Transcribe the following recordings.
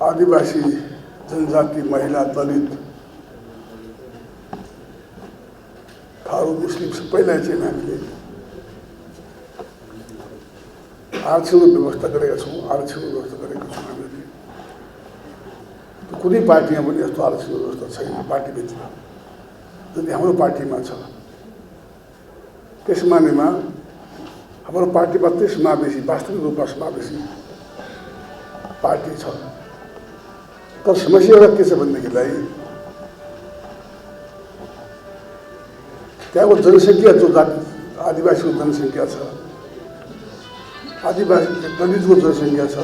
आदिवासी जनजाति महिला दलित थारू मुस्लिम सबैलाई चाहिँ हामीले आरक्षणको व्यवस्था गरेका छौँ। आरक्षणको व्यवस्था गरेका छौँ हामीले। कुनै पार्टीमा पनि यस्तो आरक्षणको व्यवस्था छैन पार्टीभित्र। यदि हाम्रो पार्टीमा छ त्यस मानेमा हाम्रो पार्टी मात्रै समावेशी वास्तविक रूपमा समावेशी पार्टी छ। तर समस्या एउटा के छ भनेदेखिलाई त्यहाँको जनसङ्ख्या जो आदिवासीको जनसङ्ख्या छ, आदिवासी दलितको जनसङ्ख्या छ,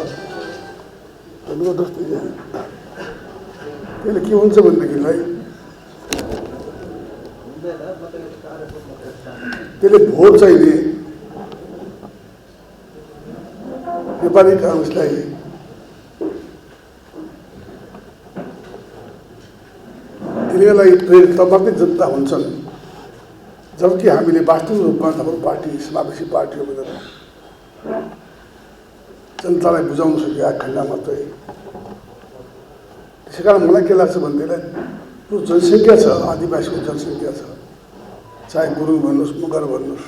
त्यसले के हुन्छ भनेदेखिलाई त्यसले भोट चाहिने नेपाली काङ्ग्रेसलाई तिनीहरूलाई प्रेरित मात्रै जनता हुन्छन्, जबकि हामीले वास्तविक रूपमा हाम्रो पार्टी समावेशी पार्टी हो भनेर जनतालाई बुझाउन सकेका खण्ड मात्रै। त्यसै कारण मलाई के लाग्छ भनेदेखिलाई जो जनसङ्ख्या छ, आदिवासीको जनसङ्ख्या छ, चाहे गुरुङ भन्नुहोस्, मगर भन्नुहोस्,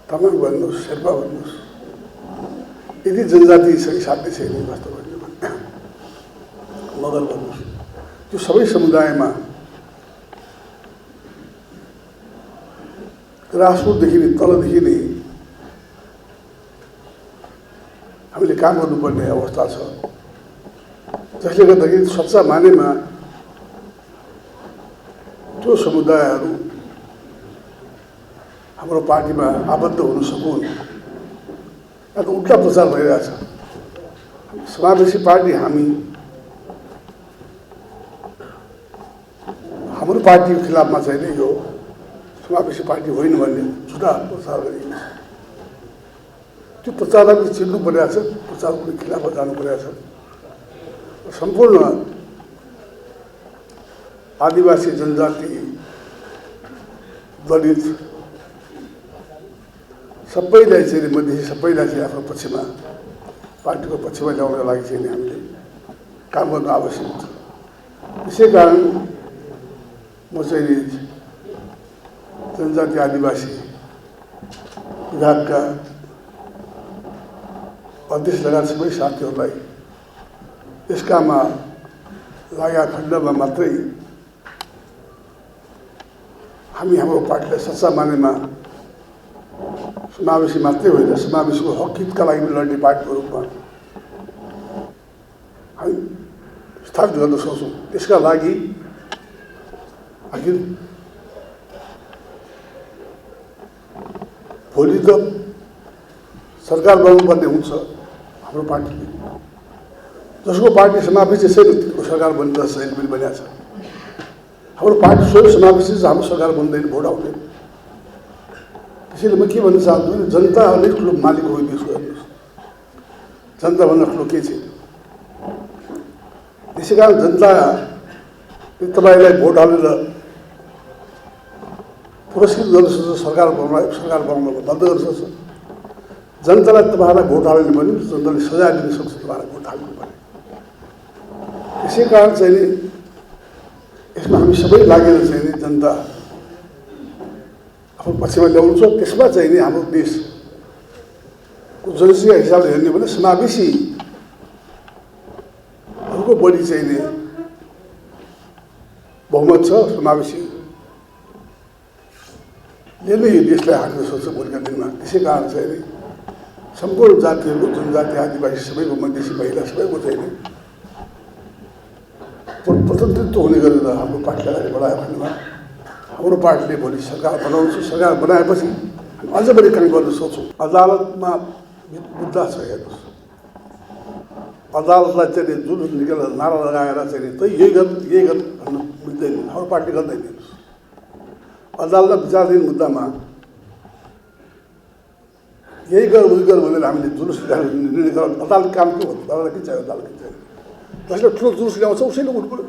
तामाङ भन्नुहोस्, शेर्पा भन्नुहोस्, यदि जनजाति सही साध्य छैन वास्तवमा मगर भन्नुहोस्, त्यो सबै समुदायमा ग्रासरुटदेखि नै तलदेखि नै हामीले काम गर्नुपर्ने अवस्था छ। जसले गर्दाखेरि सच्चा मानेमा त्यो समुदायहरू हाम्रो पार्टीमा आबद्ध हुन सकुन्। यहाँ उल्टा प्रचार भइरहेछ। समावेशी पार्टी हाम्रो पार्टीको खिलाफमा चाहिँ नि यो समावेशी पार्टी होइन भन्ने झुटा प्रचार गरिन्छ। त्यो प्रचारलाई चिन्नु परिरहेछ, प्रचारको खिलाफमा जानु परिरहेछ। सम्पूर्ण आदिवासी जनजाति दलित सबैलाई चाहिँ मधेसी सबैलाई चाहिँ आफ्नो पक्षमा पार्टीको पक्षमा ल्याउनको लागि चाहिँ हामीले काम गर्नु आवश्यक छ। त्यसै कारण म चाहिँ जनजाति आदिवासी विभागका अध्यक्ष लगायत सबै साथीहरूलाई यस काममा लागेका खण्डमा मात्रै हाम्रो पार्टीलाई सच्चा मानेमा समावेशी मात्रै होइन, समावेशीको हक हितका लागि लड्ने पार्टीको रूपमा हामी स्थापित गर्न सक्छौँ। त्यसका लागि आखिर भोलि त सरकार बनाउनुपर्ने हुन्छ हाम्रो पार्टीले। जसको पार्टी समावेशी छैन त्यसको सरकार बनिँदा छैन पनि बनिएको छ। हाम्रो पार्टी स्वयं समावेशी छ, हाम्रो सरकार बन्दैन, भोट आउँदैन। त्यसैले म के भन्न चाहन्छु भने जनता अलिक ठुलो मालिक हो देशको। हेर्नुहोस्, जनताभन्दा ठुलो केही छैन। त्यसै कारण जनता तपाईँलाई भोट हालेर पुरस्कृत गर्न सक्छ, सरकार बनाउनमा मद्दत गर्न सक्छ। जनतालाई तपाईँहरूलाई भोट हाल्ने भने जनताले सजाय दिन सक्छ तपाईँलाई भोट हाल्नु पर्ने। त्यसै कारण चाहिँ नि यसमा हामी सबै लागेर चाहिँ नि जनता आफ्नो पक्षमा ल्याउनु छ। त्यसमा चाहिँ नि हाम्रो देशको जनसङ्ख्या हिसाबले हेर्ने भने समावेशीहरूको बढी चाहिँ नि बहुमत छ। समावेशीले नै यो देशलाई हाँक्न सक्छ भोलिका दिनमा। त्यसै कारण चाहिँ नि सम्पूर्ण जातिहरूको जनजाति आदिवासी सबैको मधेसी महिला सबैको चाहिँ नि स्वतन्त्रित्व हुने गरेर हाम्रो पार्टीलाई अगाडि बढायो भनेमा हाम्रो पार्टीले भोलि सरकार बनाउँछ। सरकार बनाएपछि हामी अझ बढी काम गर्न सक्छौँ। अदालतमा मुद्दा छ। हेर्नुहोस्, अदालतलाई चाहिँ जुन निकालेर नारा लगाएर चाहिँ त यही गर भन्नु मिल्दैन। हाम्रो पार्टी गर्दैन। अदालतमा विचार दिने मुद्दामा यही गर उही गर भनेर हामीले जुलुस निर्णय गर। अदालत काम के हो? अदालत के चाहियो? अदालत के चाहियो? जसले ठुलो जुलुस ल्याउँछ उसैले उठ्नु पऱ्यो,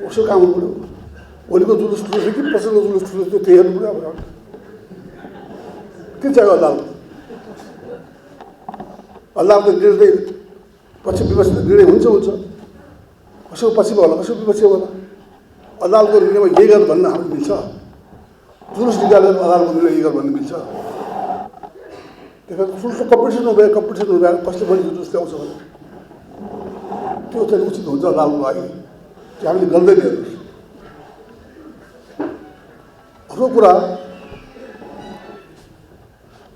उसको काम हुनु पऱ्यो। भोलिको जुलुस ठुलो छ कि पछिल्लो जुलुस ठुलो त्यो त्यही हेर्नु पऱ्यो। अब के चाहियो अदालत? अदालतको निर्णय पछि विपक्षी निर्णय हुन्छ कसैको पछि होला कसैको विपक्षी होला। अदालतको निर्णयमा यही गर भन्न हामी मिल्छ, जुलुस निकालेर अदालतको निर्णय यही गर भन्नु मिल्छ। त्यही ठुल्ठुलो कम्पिटिसन हुँदैन कसले पनि जुलुस ल्याउँछ भने त्यो चाहिँ उचित हुन्छ अदालतको लागि, त्यो हामीले गर्दैन। हेर्नुहोस् अर्को कुरा,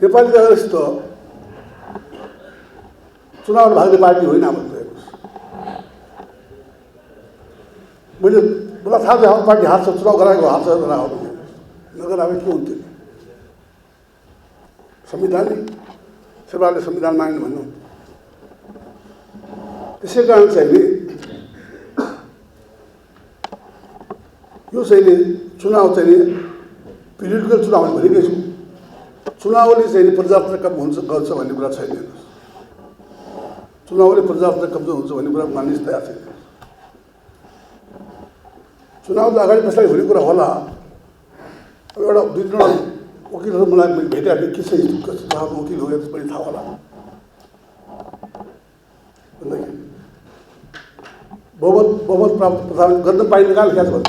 नेपाली काङ्ग्रेस त चुनावमा भाग्ने पार्टी होइन हाम्रो। मैले मलाई थाहा छ हाम्रो पार्टी हार्छ, चुनाव गराएको हार्छ नगराएको के हुन्थ्यो। संविधानिक सेवाले संविधान माग्ने भन्नु। त्यसै कारण चाहिँ नि यो चाहिँ नि चुनाव चाहिँ नि पोलिटिकल चुनाव भनेकै छु। चुनावले चाहिँ प्रजातन्त्र कम हुन्छ गर्छ भन्ने कुरा छैन। चुनावले प्रजातन्त्र कब्जा हुन्छ भन्ने कुरा मानिस तयार छैन। चुनाव त अगाडि पछाडि हुने कुरा होला। अब एउटा दुई तिनवटा वकिलहरू मलाई भेटेको थिएँ, के छ कस्तो वकिल हो त्यसपछि थाहा होला। बहुमत प्राप्त प्रधान गर्न पाइने कहाँ लेखाएको छ भन्छ,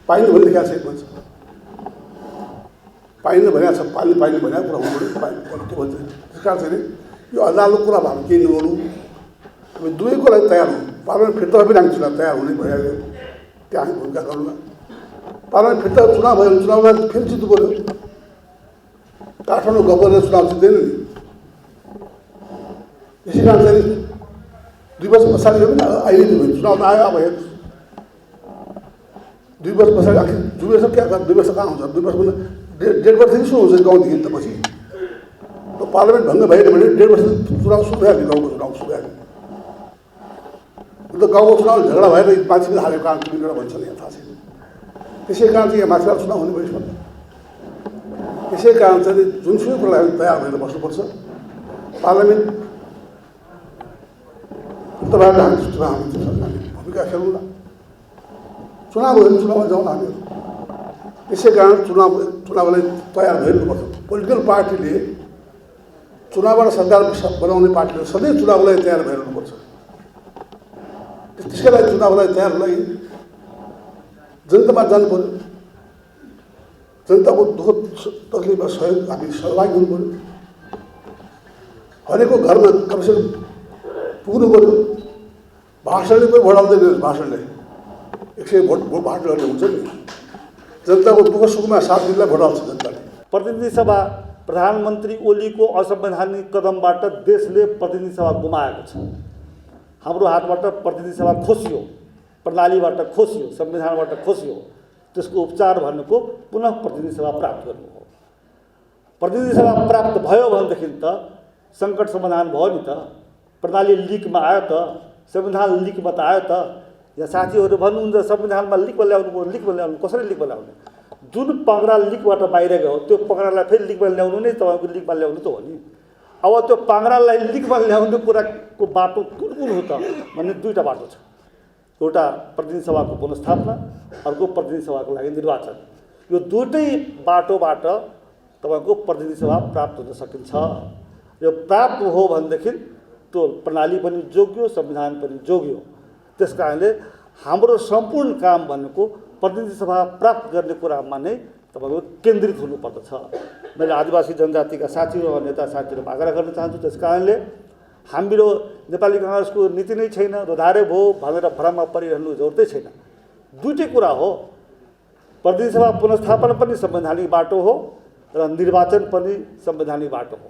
पाइने भन्ने लेखाएको छैन भन्छ। पाइने भनेको छ, पाइने भनेको कुरा हुनु के भन्छ। त्यस कारण चाहिँ यो अदालतको कुरा हामी केही नगरौँ। हामी दुवैको लागि तयार हौँ। पार्लियामेन्ट फिर्ता पनि हामी चुनाव तयार हुनै भइहाल्यो, त्यहाँ हामी भूमिका गरौँ न। पार्लियामेन्ट फिर्ता चुनाव भयो भने चुनावमा फेरि जित्नु पऱ्यो। काठमाडौँ गभर्नर चुनाव जित्दैन नि। यसै कारण चाहिँ 2 वर्ष पछाडि हो भने अहिले त्यो चुनाव त आयो। अब हेर्नुहोस् 2 वर्ष पछाडि आखिर 2 वर्ष क्या 2 वर्ष कहाँ हुन्छ? 2 वर्ष भन्दा 1.5 वर्षदेखि सुरु हुन्छ गाउँदेखि त पछि। पार्लियामेन्ट भङ्ग भएन भने 1.5 वर्ष चुनाव सुरु भइहाल्यो, गाउँको चुनाव सुरु भइहाल्यो। अन्त गाउँको चुनाव झगडा भएर मान्छेले हालेको कारण बिग्रेर भन्छ नि, थाहा छैन। त्यसै कारण चाहिँ यहाँ माथिबाट चुनाव हुने भइस भन्दा त्यसै कारण चाहिँ जुनसुकै कुरालाई हामी तयार भएर बस्नुपर्छ। पार्लियामेन्ट तपाईँहरूले हामी भूमिका खेलौँ न। चुनाव भयो भने चुनावमा जाउँ न हामीहरू। त्यसै कारण चुनावलाई तयार भइरहनुपर्छ। पोलिटिकल पार्टीले चुनावबाट सरकार बनाउने पार्टीले सधैँ चुनावलाई तयार भइरहनुपर्छ। त्यसकै लागि चुनावलाई तयार लागि जनतामा जानु पऱ्यो। जनताको दुःख तकलिफमा सहयोग हामी सहभागी हुनु पऱ्यो। हरेकको घरमा कमसेकम पुग्नु पऱ्यो। भाषणले पनि भोट आउँदैन। भाषणले 100 भोट भाषण गर्ने हुन्छ नि। जनताको दुःख सुखमा साथ दिनलाई भोट आउँछ जनताले। प्रतिनिधि सभा प्रधानमन्त्री ओलीको असंवैधानिक कदमबाट देशले प्रतिनिधि सभा गुमाएको छ। हाम्रो हातबाट प्रतिनिधि सभा खोसियो, प्रणालीबाट खोसियो, संविधानबाट खोसियो। त्यसको उपचार भनेको पुनः प्रतिनिधि सभा प्राप्त गर्नु हो। प्रतिनिधि सभा प्राप्त भयो भनेदेखि त सङ्कट समाधान भयो नि त। प्रणाली लिकमा आयो त, संविधान लिकमा त आयो त। यहाँ साथीहरू भन्नुहुन्छ संविधानमा लिकमा ल्याउनु पर्यो, लिकमा ल्याउनु। कसरी लिकमा ल्याउने? जुन पगडा लिकबाट बाहिर गयो त्यो पगडालाई फेरि लिकमा ल्याउनु नै तपाईँको लिकमा ल्याउनु त हो नि। अब त्यो पाङ्रालाई लिकमा ल्याउने कुराको बाटो कुन कुन हो त भन्ने 2टा बाटो छ। एउटा प्रतिनिधि सभाको पुनर्स्थापना, अर्को प्रतिनिधि सभाको लागि निर्वाचन। यो 2टै बाटोबाट तपाईँको प्रतिनिधि सभा प्राप्त हुन सकिन्छ। यो प्राप्त हो भनेदेखि त्यो प्रणाली पनि जोग्यो, संविधान पनि जोग्यो। त्यस कारणले हाम्रो सम्पूर्ण काम भनेको प्रतिनिधि सभा प्राप्त गर्ने कुरामा नै तपाईँको केन्द्रित हुनुपर्दछ। मैले आदिवासी जनजातिका साथीहरू र नेता साथीहरू आग्रह गर्न चाहन्छु। त्यस कारणले हाम्रो नेपाली काङ्ग्रेसको नीति नै छैन, रोधारे भयो भनेर भ्रममा परिरहनु जरुरतै छैन। 2टै कुरा हो। प्रतिनिधि सभा पुनर्स्थापना पनि संवैधानिक बाटो हो र निर्वाचन पनि संवैधानिक बाटो हो।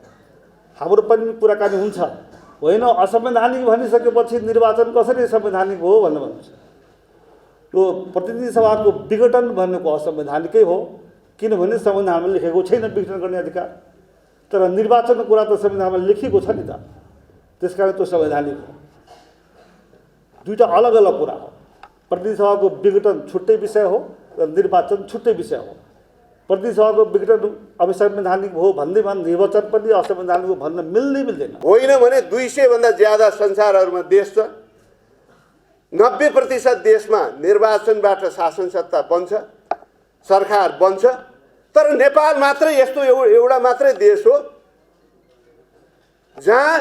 हाम्रो पनि कुराकानी हुन्छ। होइन असंवैधानिक भनिसकेपछि निर्वाचन कसरी संवैधानिक हो भनेर भन्नुहुन्छ। यो प्रतिनिधि सभाको विघटन भनेको असंवैधानिकै हो, किनभने संविधानमा लेखेको छैन विघटन गर्ने अधिकार। तर निर्वाचनको कुरा त संविधानमा लेखिएको छ नि त। त्यसकारण त्यो संवैधानिक हो। 2टा अलग अलग कुरा हो। प्रतिनिधि सभाको विघटन छुट्टै विषय हो र निर्वाचन छुट्टै विषय हो। प्रतिनिधि सभाको विघटन असंवैधानिक हो भन्दैमा निर्वाचन पनि असंवैधानिक हो भन्न मिल्दैन। होइन भने 200 भन्दा ज्यादा संसारहरूमा देश छ। 90% देशमा निर्वाचनबाट शासन सत्ता बन्छ, सरकार बन्छ। तर नेपाल मात्रै यस्तो एउटा मात्रै देश हो जहाँ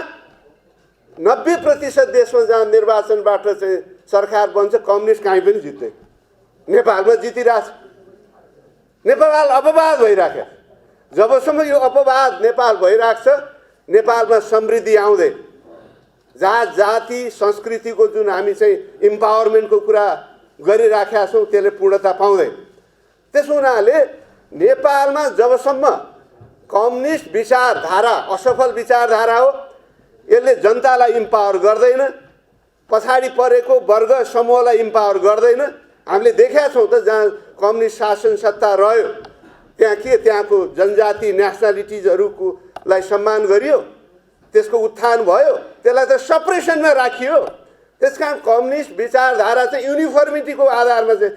90% देशमा जहाँ निर्वाचनबाट चाहिँ सरकार बन्छ कम्युनिस्ट कहीँ पनि जित्दैन। नेपालमा जितिरहेछ। नेपाल अपवाद भइराख्यो। जबसम्म यो अपवाद नेपाल भइराख्छ नेपालमा समृद्धि आउँदैन। जात जाति संस्कृतिको जुन हामी चाहिँ इम्पावरमेन्टको कुरा गरिराखेका छौँ त्यसले पूर्णता पाउँदैन। त्यसो हुनाले नेपालमा जबसम्म कम्युनिस्ट विचारधारा असफल विचारधारा हो, यसले जनतालाई इम्पावर गर्दैन, पछाडि परेको वर्ग समूहलाई इम्पावर गर्दैन। हामीले देखेका छौँ त जहाँ कम्युनिस्ट शासन सत्ता रह्यो त्यहाँ के त्यहाँको जनजाति नेसनालिटिजहरूलाई सम्मान गरियो, त्यसको उत्थान भयो, त्यसलाई त सप्रेसनमा राखियो। त्यसकारण कम्युनिस्ट विचारधारा चाहिँ युनिफर्मिटीको आधारमा चाहिँ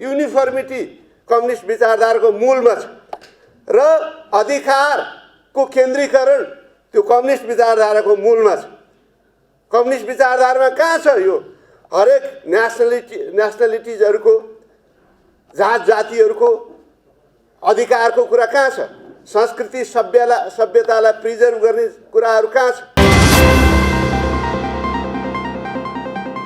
युनिफर्मिटी कम्युनिस्ट विचारधाराको मूलमा छ र अधिकारको केन्द्रीकरण त्यो कम्युनिस्ट विचारधाराको मूलमा छ। कम्युनिस्ट विचारधारामा कहाँ छ यो हरेक नेसनालिटिजहरूको जात जातिहरूको अधिकारको कुरा कहाँ छ? संस्कृति सभ्यतालाई प्रिजर्भ गर्ने कुराहरू कहाँ छ?